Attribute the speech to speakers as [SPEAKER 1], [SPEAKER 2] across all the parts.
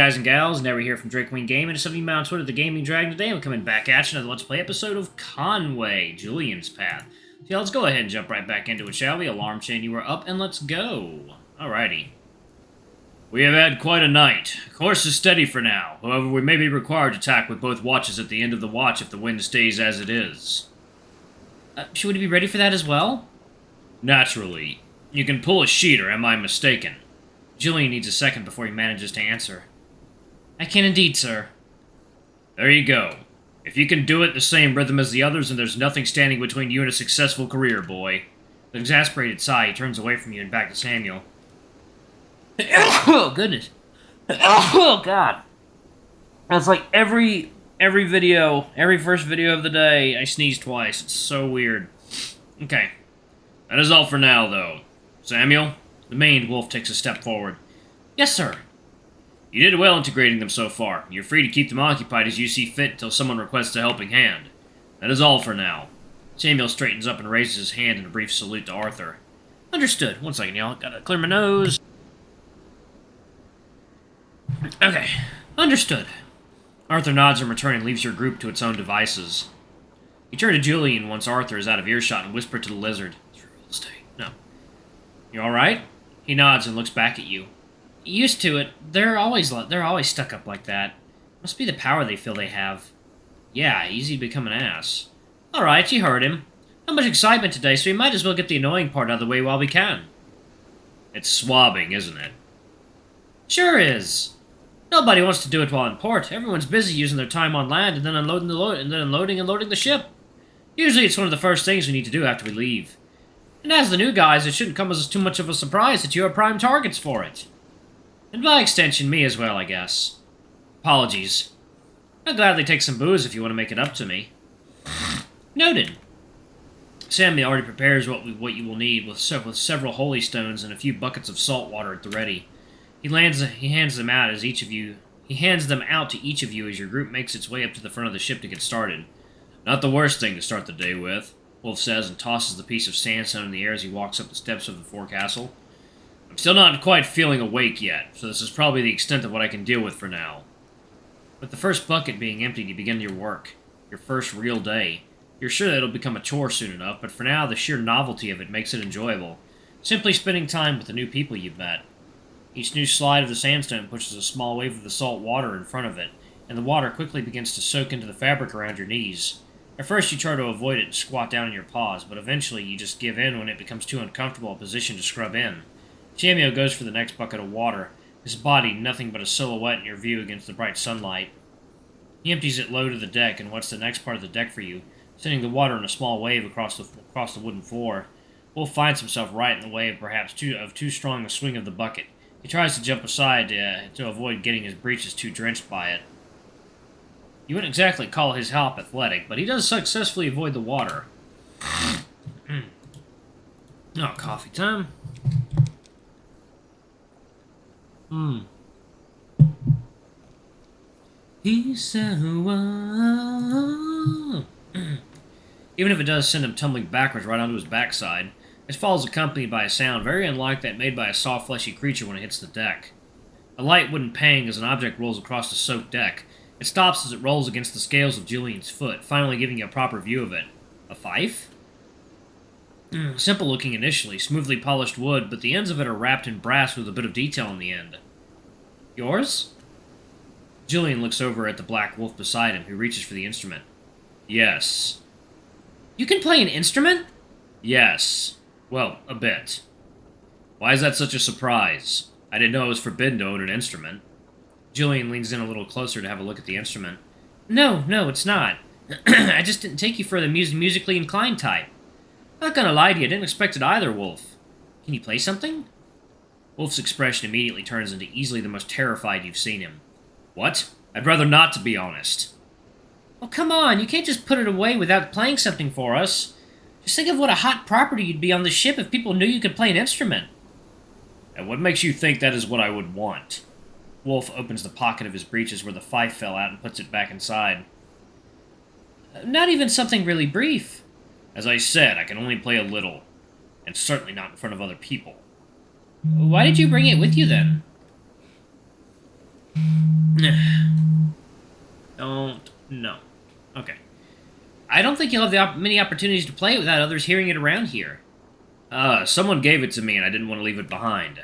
[SPEAKER 1] guys and gals, Never here from Drake Queen Gaming, and some of you on Twitter, the Gaming Dragon. Today I'm coming back at you another Let's Play episode of Conway, Julian's Path. So yeah, let's go ahead and jump right back into it, shall we? Alarm chain, you are up, and let's go. Alrighty. We have had quite a night. Course is steady for now. However, we may be required to attack with both watches at the end of the watch if the wind stays as it is.
[SPEAKER 2] Should we be ready for that as well?
[SPEAKER 1] Naturally. You can pull a sheet, or am I mistaken? Julian needs a second before he manages to answer.
[SPEAKER 2] I can indeed, sir.
[SPEAKER 1] There you go. If you can do it the same rhythm as the others, then there's nothing standing between you and a successful career, boy.
[SPEAKER 2] With an exasperated sigh, he turns away from you and back to Samuel. Oh, goodness. Oh, God. It's like every video, every first video of the day, I sneeze twice. It's so weird.
[SPEAKER 1] Okay. That is all for now, though. Samuel? The maned wolf takes a step forward.
[SPEAKER 2] Yes, sir.
[SPEAKER 1] You did well integrating them so far. You're free to keep them occupied as you see fit until someone requests a helping hand. That is all for now.
[SPEAKER 2] Samuel straightens up and raises his hand in a brief salute to Arthur. Understood. One second, y'all. Gotta clear my nose. Okay. Understood.
[SPEAKER 1] Arthur nods in return and leaves your group to its own devices. You turn to Julian once Arthur is out of earshot and whisper to the lizard.
[SPEAKER 2] No.
[SPEAKER 1] You alright?
[SPEAKER 2] He nods and looks back at you. Used to it. They're always stuck up like that. Must be the power they feel they have.
[SPEAKER 1] Yeah, easy to become an ass.
[SPEAKER 2] Alright, you heard him. Not much excitement today, so we might as well get the annoying part out of the way while we can.
[SPEAKER 1] It's swabbing, isn't it?
[SPEAKER 2] Sure is. Nobody wants to do it while in port. Everyone's busy using their time on land and then unloading and loading the ship. Usually it's one of the first things we need to do after we leave. And as the new guys, it shouldn't come as too much of a surprise that you are prime targets for it. And by extension, me as well, I guess. Apologies. I'll gladly take some booze if you want to make it up to me. Noted. Samuel already prepares what you will need with several holy stones and a few buckets of salt water at the ready. He hands them out to each of you as your group makes its way up to the front of the ship to get started.
[SPEAKER 1] Not the worst thing to start the day with, Wolf says and tosses the piece of sandstone in the air as he walks up the steps of the forecastle. I'm still not quite feeling awake yet, so this is probably the extent of what I can deal with for now.
[SPEAKER 2] With the first bucket being emptied, you begin your work. Your first real day. You're sure that it'll become a chore soon enough, but for now, the sheer novelty of it makes it enjoyable. Simply spending time with the new people you've met. Each new slide of the sandstone pushes a small wave of the salt water in front of it, and the water quickly begins to soak into the fabric around your knees. At first you try to avoid it and squat down on your paws, but eventually you just give in when it becomes too uncomfortable a position to scrub in. Samuel goes for the next bucket of water, his body nothing but a silhouette in your view against the bright sunlight. He empties it low to the deck and wets the next part of the deck for you, sending the water in a small wave across the wooden floor. Wolf finds himself right in the way of perhaps too strong a swing of the bucket. He tries to jump aside to avoid getting his breeches too drenched by it. You wouldn't exactly call his hop athletic, but he does successfully avoid the water. Oh, coffee time. He said, even if it does send him tumbling backwards right onto his backside, his fall is accompanied by a sound very unlike that made by a soft, fleshy creature when it hits the deck. A light wooden pang as an object rolls across the soaked deck. It stops as it rolls against the scales of Julian's foot, finally giving you a proper view of it. A fife? Simple looking initially, smoothly polished wood, but the ends of it are wrapped in brass with a bit of detail on the end. Yours? Julian looks over at the black wolf beside him, who reaches for the instrument. Yes. You can play an instrument? Yes. Well, a bit. Why is that such a surprise? I didn't know it was forbidden to own an instrument. Julian leans in a little closer to have a look at the instrument. No, it's not. I just didn't take you for the musically inclined type. Not gonna lie to you, I didn't expect it either, Wolf. Can you play something? Wolf's expression immediately turns into easily the most terrified you've seen him. What? I'd rather not, to be honest. Well, come on, you can't just put it away without playing something for us. Just think of what a hot property you'd be on the ship if people knew you could play an instrument. And what makes you think that is what I would want? Wolf opens the pocket of his breeches where the fife fell out and puts it back inside. Not even something really brief. As I said, I can only play a little, and certainly not in front of other people. Why did you bring it with you, then?
[SPEAKER 1] Don't know. Okay. I don't think you'll have many opportunities to play it without others hearing it around here. Someone gave it to me and I didn't want to leave it behind.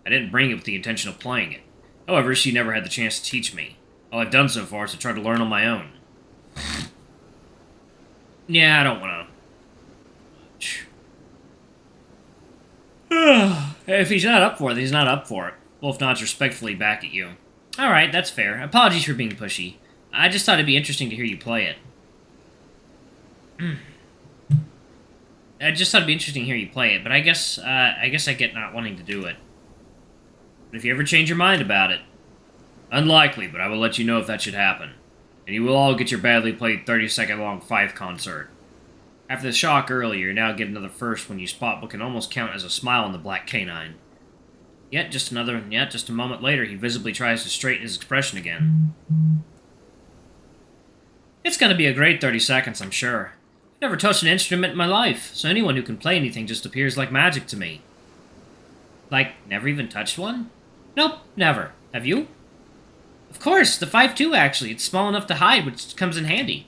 [SPEAKER 1] I didn't bring it with the intention of playing it. However, she never had the chance to teach me. All I've done so far is to try to learn on my own. Yeah, I don't want to. If he's not up for it, he's not up for it. Wolf nods respectfully back at you. Alright, that's fair. Apologies for being pushy. I just thought it'd be interesting to hear you play it. I just thought it'd be interesting to hear you play it, but I guess I get not wanting to do it. But if you ever change your mind about it, unlikely, but I will let you know if that should happen. And you will all get your badly played 30-second long fife concert. After the shock earlier, you now get another first when you spot what can almost count as a smile on the black canine. Yet just a moment later, he visibly tries to straighten his expression again. It's gonna be a great 30 seconds, I'm sure. I've never touched an instrument in my life, so anyone who can play anything just appears like magic to me. Like, never even touched one? Nope, never. Have you? Of course, the fife too, actually. It's small enough to hide, which comes in handy.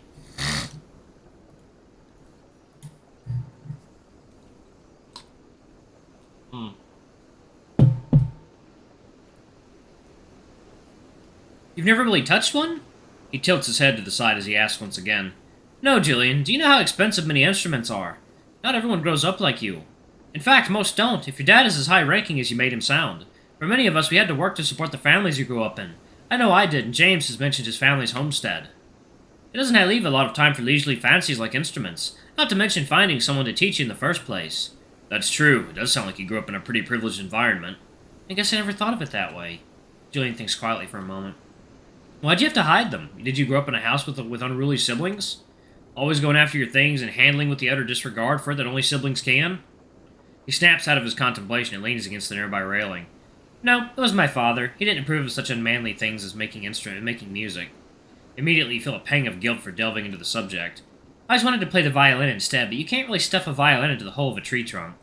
[SPEAKER 1] You've never really touched one? He tilts his head to the side as he asks once again. No, Julian, do you know how expensive many instruments are? Not everyone grows up like you. In fact, most don't, if your dad is as high-ranking as you made him sound. For many of us, we had to work to support the families you grew up in. I know I did, and James has mentioned his family's homestead. It doesn't leave a lot of time for leisurely fancies like instruments, not to mention finding someone to teach you in the first place. That's true. It does sound like you grew up in a pretty privileged environment. I guess I never thought of it that way. Julian thinks quietly for a moment. Why'd you have to hide them? Did you grow up in a house with unruly siblings? Always going after your things and handling with the utter disregard for it that only siblings can? He snaps out of his contemplation and leans against the nearby railing. No, it was my father. He didn't approve of such unmanly things as making music. Immediately you feel a pang of guilt for delving into the subject. I just wanted to play the violin instead, but you can't really stuff a violin into the hole of a tree trunk.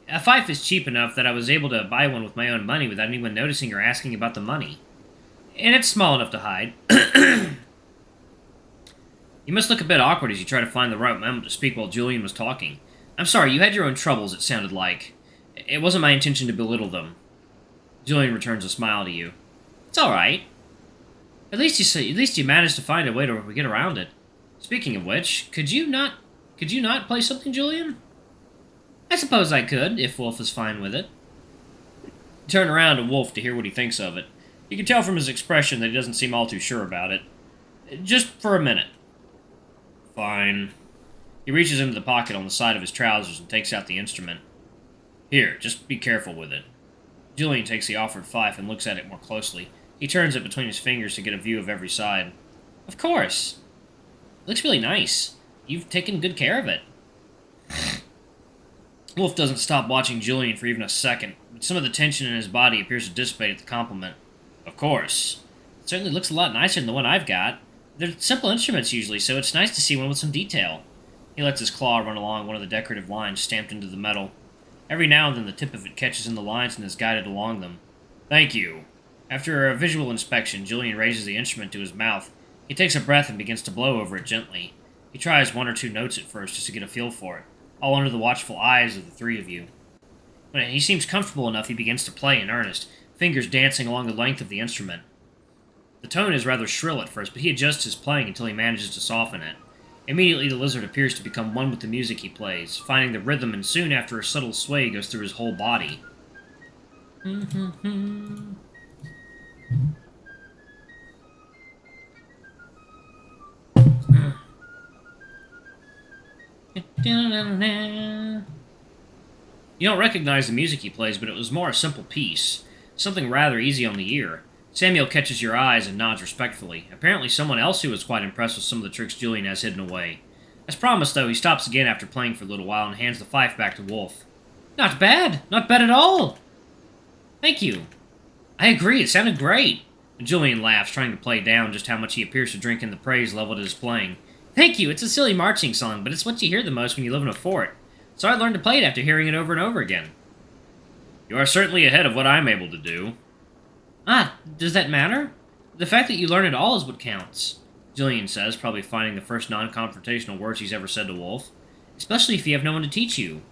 [SPEAKER 1] A fife is cheap enough that I was able to buy one with my own money without anyone noticing or asking about the money. And it's small enough to hide. You must look a bit awkward as you try to find the right moment to speak while Julian was talking. I'm sorry, you had your own troubles, it sounded like. It wasn't my intention to belittle them. Julian returns a smile to you. It's alright. At least you managed to find a way to get around it. Speaking of which, could you not play something, Julian? I suppose I could, if Wolf is fine with it. Turn around to Wolf to hear what he thinks of it. You can tell from his expression that he doesn't seem all too sure about it. Just for a minute. Fine. He reaches into the pocket on the side of his trousers and takes out the instrument. Here, just be careful with it. Julian takes the offered fife and looks at it more closely. He turns it between his fingers to get a view of every side. Of course. It looks really nice. You've taken good care of it. Wolf doesn't stop watching Julian for even a second, but some of the tension in his body appears to dissipate at the compliment. Of course. It certainly looks a lot nicer than the one I've got. They're simple instruments usually, so it's nice to see one with some detail. He lets his claw run along one of the decorative lines stamped into the metal. Every now and then the tip of it catches in the lines and is guided along them. Thank you. After a visual inspection, Julian raises the instrument to his mouth. He takes a breath and begins to blow over it gently. He tries one or two notes at first just to get a feel for it, all under the watchful eyes of the three of you. When he seems comfortable enough, he begins to play in earnest, fingers dancing along the length of the instrument. The tone is rather shrill at first, but he adjusts his playing until he manages to soften it. Immediately, the lizard appears to become one with the music he plays, finding the rhythm, and soon after a subtle sway goes through his whole body. You don't recognize the music he plays, but it was more a simple piece. Something rather easy on the ear. Samuel catches your eyes and nods respectfully. Apparently someone else who was quite impressed with some of the tricks Julian has hidden away. As promised, though, he stops again after playing for a little while and hands the fife back to Wolf. Not bad! Not bad at all! Thank you. I agree, it sounded great. And Julian laughs, trying to play down just how much he appears to drink in the praise leveled at his playing. Thank you, it's a silly marching song, but it's what you hear the most when you live in a fort. So I learned to play it after hearing it over and over again. You are certainly ahead of what I'm able to do. Ah, does that matter?
[SPEAKER 2] The fact that you learn it all is what counts, Julian says, probably finding the first non-confrontational words he's ever said to Wolf. Especially if you have no one to teach you.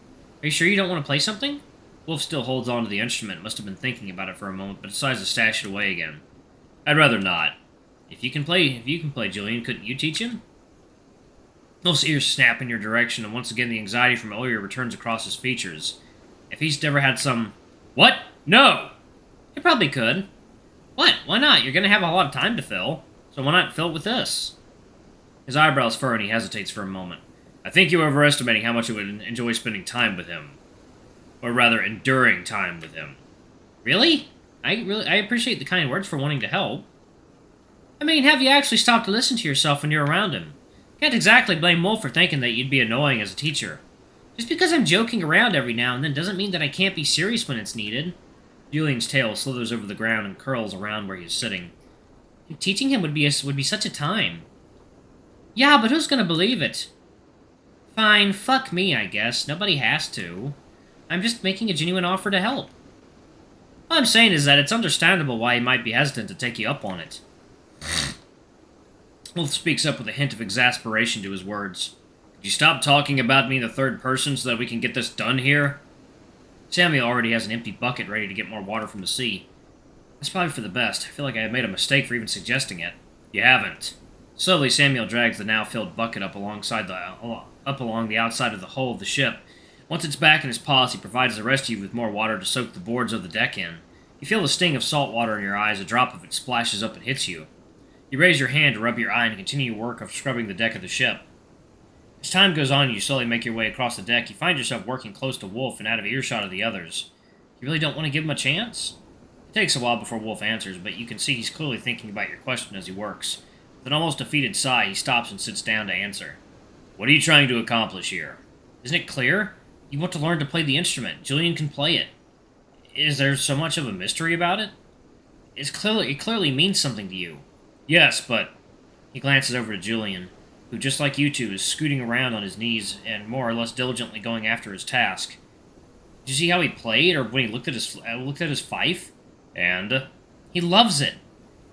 [SPEAKER 2] Are you sure you don't want to play something? Wolf still holds on to the instrument, must have been thinking about it for a moment, but decides to stash it away again. I'd rather not. If you can play, Julian, couldn't you teach him? Wolf's ears snap in your direction, and once again the anxiety from earlier returns across his features. If he's never had some... What? No! You probably could. What? Why not? You're going to have a lot of time to fill. So why not fill it with this? His eyebrows furrow and he hesitates for a moment. I think you're overestimating how much you would enjoy spending time with him. Or rather, enduring time with him. Really? I appreciate the kind words for wanting to help. I mean, have you actually stopped to listen to yourself when you're around him? Can't exactly blame Wolf for thinking that you'd be annoying as a teacher. Just because I'm joking around every now and then doesn't mean that I can't be serious when it's needed. Julian's tail slithers over the ground and curls around where he's sitting. Teaching him would be such a time. Yeah, but who's gonna believe it? Fine, fuck me, I guess. Nobody has to. I'm just making a genuine offer to help. All I'm saying is that it's understandable why he might be hesitant to take you up on it. Wolf speaks up with a hint of exasperation to his words. Could you stop talking about me in the third person so that we can get this done here? Samuel already has an empty bucket ready to get more water from the sea. That's probably for the best. I feel like I have made a mistake for even suggesting it. You haven't. Slowly, Samuel drags the now-filled bucket up along the outside of the hull of the ship. Once it's back in his paws, he provides the rest of you with more water to soak the boards of the deck in. You feel the sting of salt water in your eyes. A drop of it splashes up and hits you. You raise your hand to rub your eye and continue your work of scrubbing the deck of the ship. As time goes on and you slowly make your way across the deck, you find yourself working close to Wolf and out of earshot of the others. You really don't want to give him a chance? It takes a while before Wolf answers, but you can see he's clearly thinking about your question as he works. With an almost defeated sigh, he stops and sits down to answer. What are you trying to accomplish here? Isn't it clear? You want to learn to play the instrument. Julian can play it. Is there so much of a mystery about it? It clearly means something to you. Yes, but... He glances over to Julian, who, just like you two, is scooting around on his knees and more or less diligently going after his task. Did you see how he played, or when he looked at his fife? And? He loves it.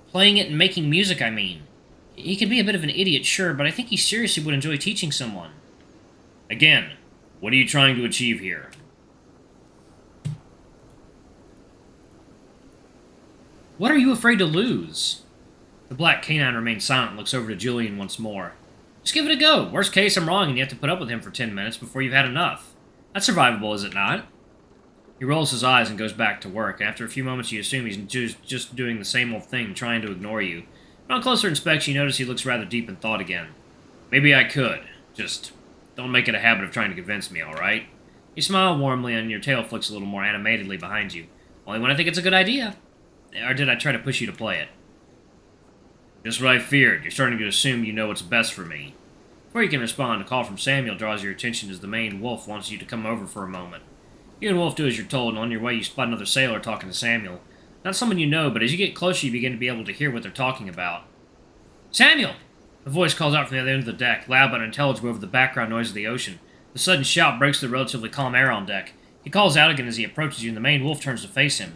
[SPEAKER 2] Playing it and making music, I mean. He can be a bit of an idiot, sure, but I think he seriously would enjoy teaching someone. Again, what are you trying to achieve here? What are you afraid to lose? The black canine remains silent and looks over to Julian once more. Just give it a go. Worst case, I'm wrong and you have to put up with him for 10 minutes before you've had enough. That's survivable, is it not? He rolls his eyes and goes back to work. After a few moments, you assume he's just doing the same old thing, trying to ignore you. But on closer inspection, you notice he looks rather deep in thought again. Maybe I could. Just don't make it a habit of trying to convince me, alright? You smile warmly and your tail flicks a little more animatedly behind you. Only when I think it's a good idea. Or did I try to push you to play it? Just what I feared. You're starting to assume you know what's best for me. Before you can respond, a call from Samuel draws your attention as the main Wolf wants you to come over for a moment. You and Wolf do as you're told, and on your way you spot another sailor talking to Samuel. Not someone you know, but as you get closer you begin to be able to hear what they're talking about. Samuel! A voice calls out from the other end of the deck, loud but unintelligible over the background noise of the ocean. The sudden shout breaks the relatively calm air on deck. He calls out again as he approaches you, and the main Wolf turns to face him.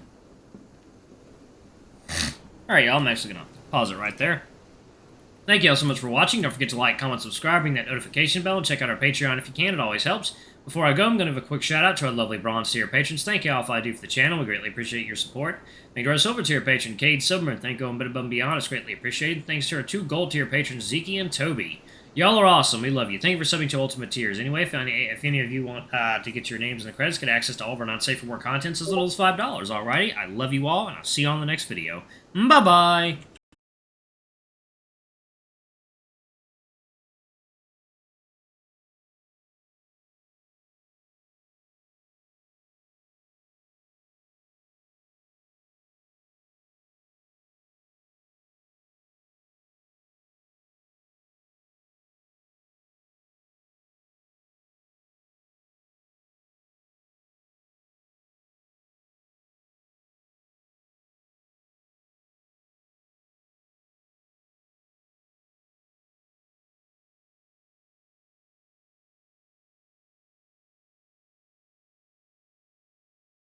[SPEAKER 2] Alright, y'all, I'm actually going to pause it right there. Thank you all so much for watching. Don't forget to like, comment, subscribe, ring that notification bell, and check out our Patreon if you can. It always helps. Before I go, I'm going to give a quick shout out to our lovely bronze tier patrons. Thank you all for all I do for the channel. We greatly appreciate your support. Thank you to our silver tier patron, Cade Silverman. Thank you a bit above and beyond. It's greatly appreciated. Thanks to our 2 gold tier patrons, Zeke and Toby. Y'all are awesome. We love you. Thank you for subbing to Ultimate Tiers. Anyway, if any of you want to get your names in the credits, get access to all of our not safe for work contents as little as $5. Alrighty, I love you all, and I'll see you on the next video. Bye-bye!